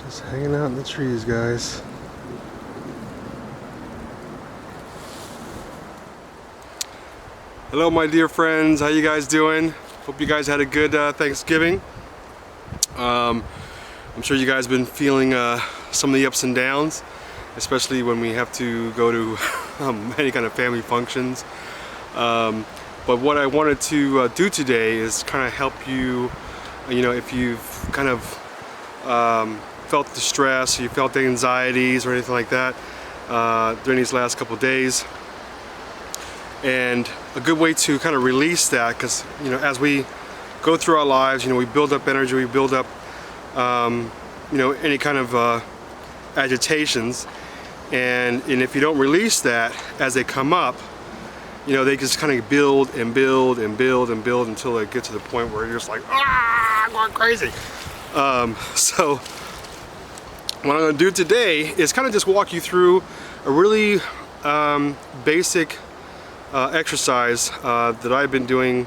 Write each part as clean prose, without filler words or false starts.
Just hanging out in the trees, guys. Hello, my dear friends. How you guys doing? Hope you guys had a good Thanksgiving. I'm sure you guys have been feeling some of the ups and downs, especially when we have to go to any kind of family functions. But what I wanted to do today is kind of help you, if you've kind of felt the stress, you felt the anxieties or anything like that during these last couple of days. And a good way to kind of release that, because as we go through our lives, we build up energy, we build up any kind of agitations, and if you don't release that as they come up, they just kind of build and build and build and build until they get to the point where you're just like, I'm going crazy. So what I'm going to do today is kind of just walk you through a really basic exercise that I've been doing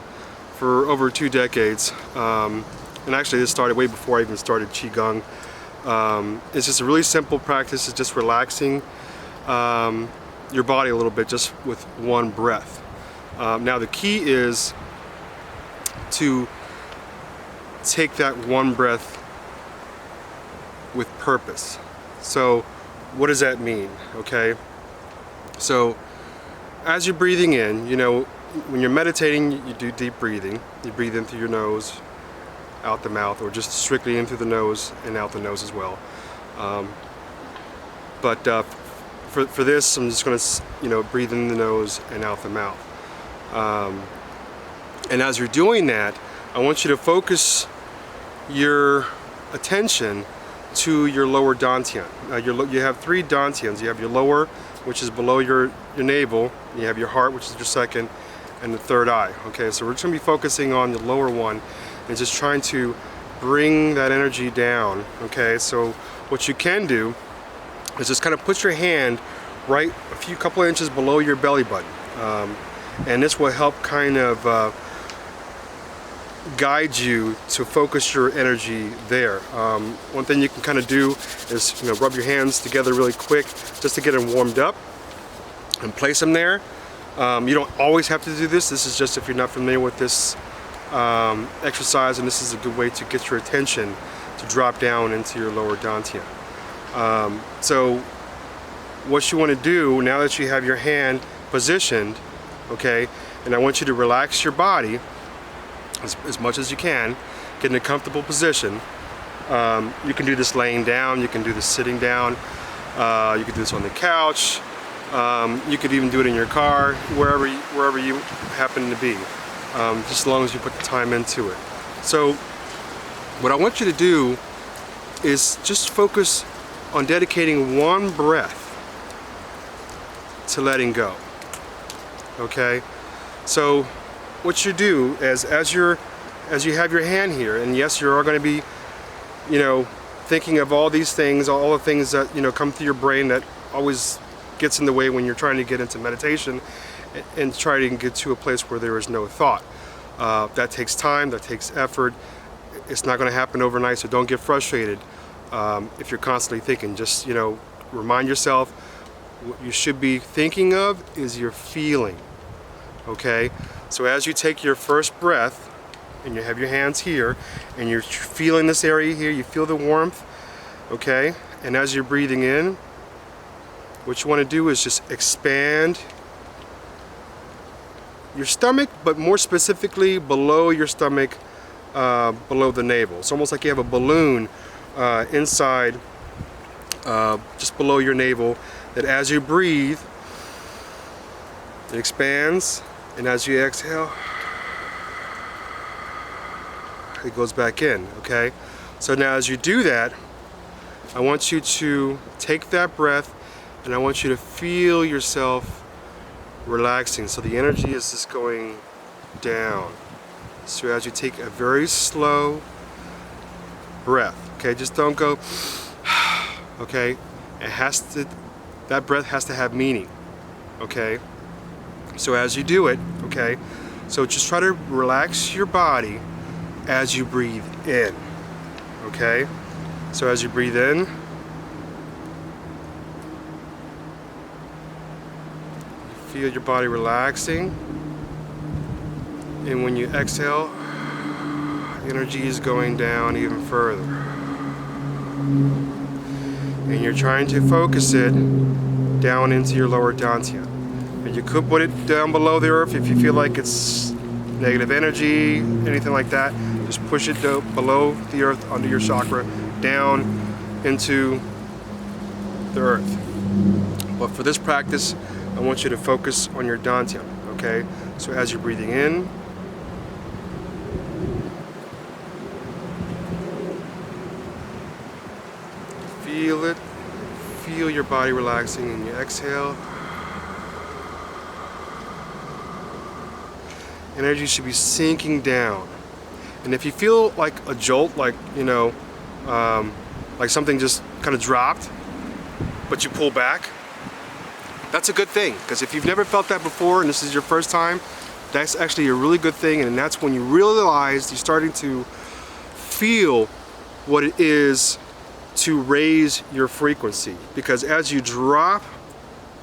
for over 2 decades. And actually this started way before I even started Qigong. It's just a really simple practice. It's just relaxing your body a little bit just with one breath. Now the key is to take that one breath with purpose. So what does that mean? Okay, so as you're breathing in, when you're meditating, you do deep breathing. You breathe in through your nose, out the mouth, or just strictly in through the nose and out the nose as well. But for this, I'm just going to, breathe in the nose and out the mouth. And as you're doing that, I want you to focus your attention to your lower dantian. You have 3 dantians. You have your lower, which is below your navel. You have your heart, which is your second, and the third eye. Okay, so we're just going to be focusing on the lower one and just trying to bring that energy down. Okay, so what you can do is just kind of put your hand right a couple of inches below your belly button, and this will help kind of guide you to focus your energy there. One thing you can kind of do is rub your hands together really quick just to get them warmed up and place them there. You don't always have to do this. This is just if you're not familiar with this exercise, and this is a good way to get your attention to drop down into your lower dantian. So what you want to do now that you have your hand positioned, okay, and I want you to relax your body as much as you can, get in a comfortable position. You can do this laying down, you can do this sitting down, you can do this on the couch, you could even do it in your car, wherever you happen to be, just as long as you put the time into it. So what I want you to do is just focus on dedicating one breath to letting go. Okay, so what you do is as you have your hand here, and yes, you're going to be thinking of all these things, all the things that come through your brain that always gets in the way when you're trying to get into meditation and try to get to a place where there is no thought. That takes time, that takes effort. It's not going to happen overnight, so don't get frustrated if you're constantly thinking. Just remind yourself what you should be thinking of is your feeling. Okay, so as you take your first breath and you have your hands here and you're feeling this area here, you feel the warmth, okay, and as you're breathing in, what you want to do is just expand your stomach, but more specifically below your stomach, below the navel. It's almost like you have a balloon inside, just below your navel, that as you breathe, it expands, and as you exhale, it goes back in. Okay, so now as you do that, I want you to take that breath and I want you to feel yourself relaxing, so the energy is just going down. So as you take a very slow breath, okay, just don't go okay, that breath has to have meaning. Okay, so as you do it, okay, so just try to relax your body as you breathe in. Okay, So as you breathe in, feel your body relaxing, and when you exhale, energy is going down even further. And you're trying to focus it down into your lower dantian. And you could put it down below the earth if you feel like it's negative energy, anything like that. Just push it below the earth, under your chakra, down into the earth. But for this practice, I want you to focus on your dantian, okay? So as you're breathing in, feel it. Feel your body relaxing, and you exhale. Energy should be sinking down. And if you feel like a jolt, like, you know, like something just kind of dropped, but you pull back, that's a good thing. Because if you've never felt that before and this is your first time, that's actually a really good thing. And that's when you realize you're starting to feel what it is to raise your frequency. Because as you drop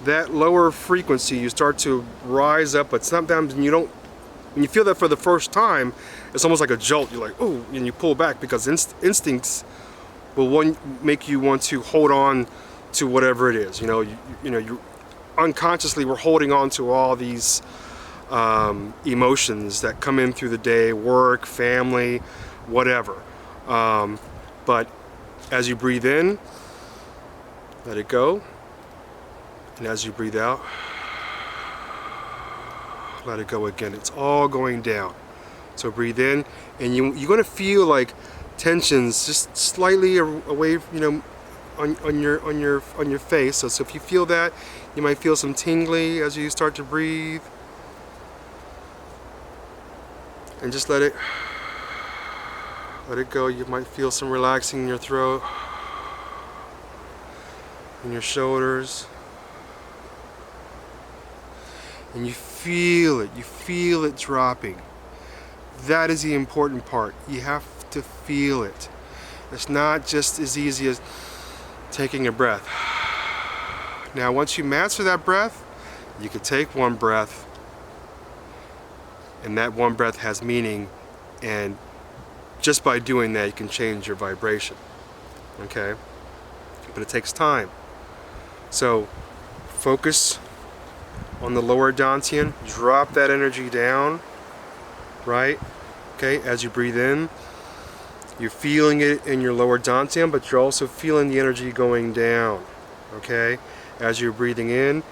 that lower frequency, you start to rise up, but sometimes you don't. When you feel that for the first time, it's almost like a jolt. You're like, ooh, and you pull back because instincts will make you want to hold on to whatever it is. You know, you unconsciously we're holding on to all these emotions that come in through the day, work, family, whatever. But as you breathe in, let it go, and as you breathe out, let it go again. It's all going down. So breathe in, and you're going to feel like tensions just slightly away, you know, on your face. So if you feel that, you might feel some tingly as you start to breathe, and just let it go. You might feel some relaxing in your throat, in your shoulders. And you feel it dropping. That is the important part. You have to feel it. It's not just as easy as taking a breath. Now, once you master that breath, you can take one breath, and that one breath has meaning, and just by doing that, you can change your vibration. Okay? But it takes time. So, focus on the lower dantian, drop that energy down, right? Okay, as you breathe in, you're feeling it in your lower dantian, but you're also feeling the energy going down, okay? As you're breathing in,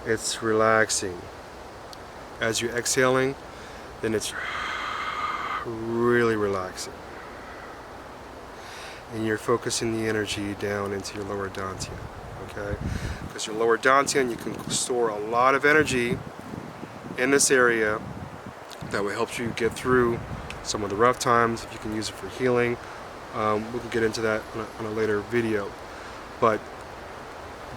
it's relaxing. As you're exhaling, then it's really relaxing. And you're focusing the energy down into your lower dantian. Okay, because your lower dantian, you can store a lot of energy in this area that will help you get through some of the rough times. If you can use it for healing, we can get into that on a later video. But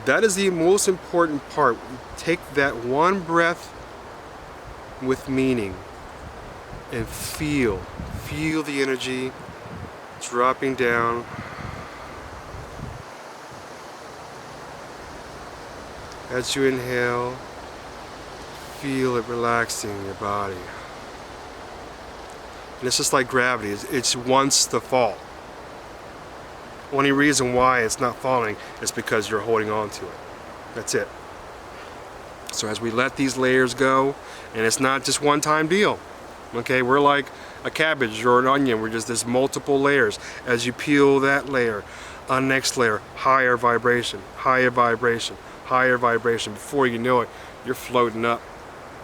that is the most important part. Take that one breath with meaning and feel the energy dropping down. As you inhale, feel it relaxing in your body. And it's just like gravity. It wants to fall. Only reason why it's not falling is because you're holding on to it. That's it. So as we let these layers go, and it's not just one-time deal. Okay, we're like a cabbage or an onion. We're just there's multiple layers. As you peel that layer, on next layer, higher vibration, higher vibration, higher vibration. Before you know it, you're floating up,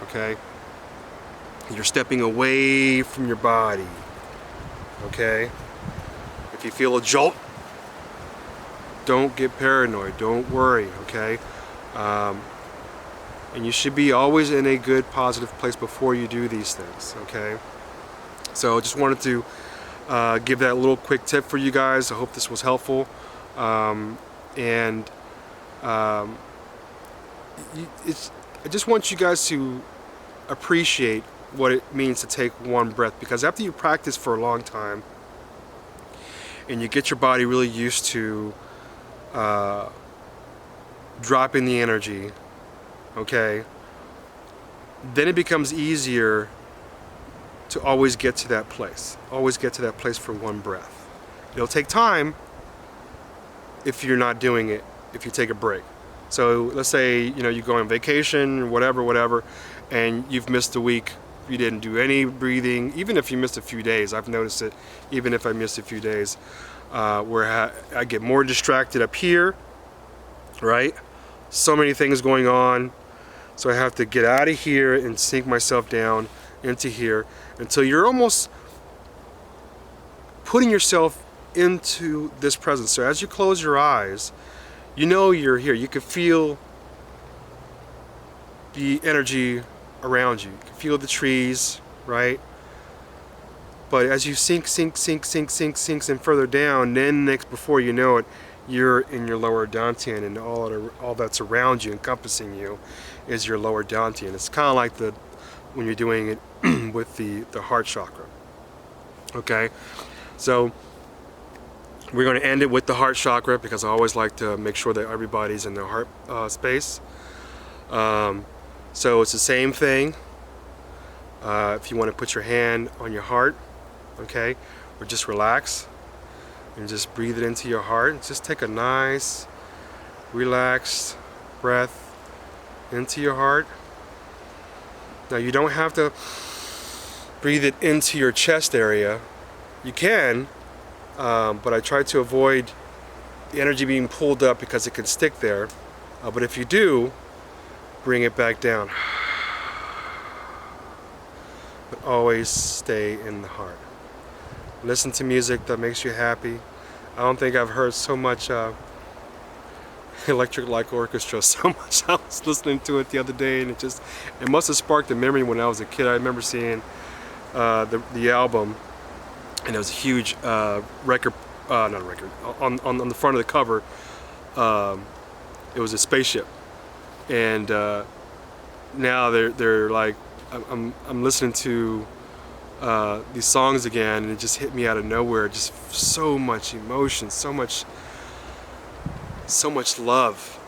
okay? You're stepping away from your body, okay? If you feel a jolt, don't get paranoid, don't worry, okay? And you should be always in a good, positive place before you do these things, okay? So just wanted to give that little quick tip for you guys. I hope this was helpful. I just want you guys to appreciate what it means to take one breath, because after you practice for a long time and you get your body really used to dropping the energy, okay, then it becomes easier to always get to that place. Always get to that place for one breath. It'll take time if you're not doing it, if you take a break. So let's say, you know, you go on vacation, whatever, and you've missed a week, you didn't do any breathing, even if you missed a few days. I've noticed it, even if I missed a few days, where I get more distracted up here, right? So many things going on, so I have to get out of here and sink myself down into here until you're almost putting yourself into this presence. So as you close your eyes, you know you're here. You can feel the energy around you. You can feel the trees, right? But as you sink and further down, then next, before you know it, you're in your lower dantian, and all that's around you, encompassing you, is your lower dantian. It's kind of like when you're doing it with the heart chakra. Okay, so we're going to end it with the heart chakra because I always like to make sure that everybody's in their heart space. So it's the same thing. If you want to put your hand on your heart, okay, or just relax and just breathe it into your heart. Just take a nice, relaxed breath into your heart. Now you don't have to breathe it into your chest area. You can, but I try to avoid the energy being pulled up because it can stick there. But if you do, bring it back down. But always stay in the heart. Listen to music that makes you happy. I don't think I've heard so much Electric Light Orchestra so much. I was listening to it the other day, and it must have sparked a memory when I was a kid. I remember seeing the album, and it was a huge record, not a record, on the front of the cover. It was a spaceship, and now they're like, I'm listening to these songs again, and it just hit me out of nowhere. Just so much emotion, so much love.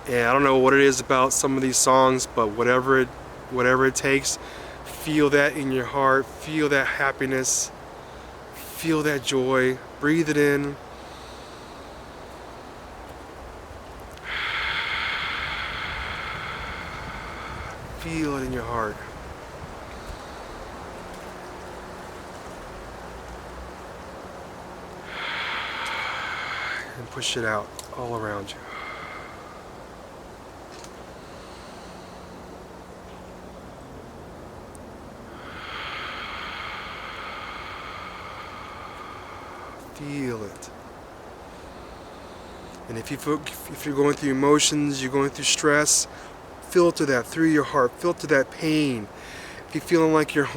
And I don't know what it is about some of these songs, but whatever it takes, feel that in your heart, feel that happiness, feel that joy, breathe it in. Feel it in your heart. And push it out all around you. Feel it. And if you're going through emotions, you're going through stress, filter that through your heart. Filter that pain. If you're feeling like you're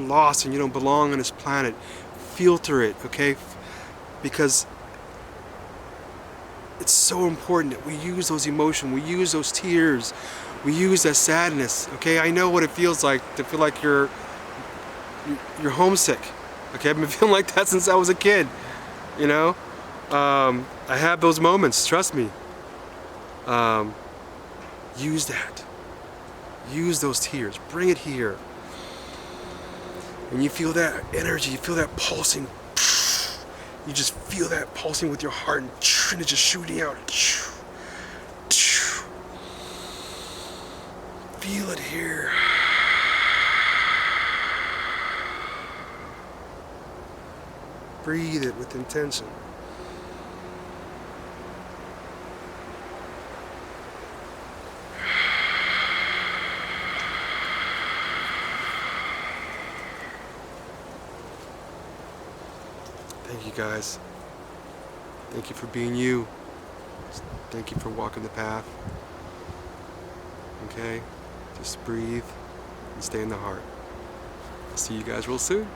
lost and you don't belong on this planet, filter it, okay? Because it's so important that we use those emotions, we use those tears, we use that sadness, okay? I know what it feels like to feel like you're homesick, okay? I've been feeling like that since I was a kid, you know? I have those moments, trust me. Use that. Use those tears, bring it here. When you feel that energy, you feel that pulsing, you just feel that pulsing with your heart, and it's just shooting out. Feel it here. Breathe it with intention. Thank you guys. Thank you for being you. Thank you for walking the path. Okay? Just breathe and stay in the heart. I'll see you guys real soon.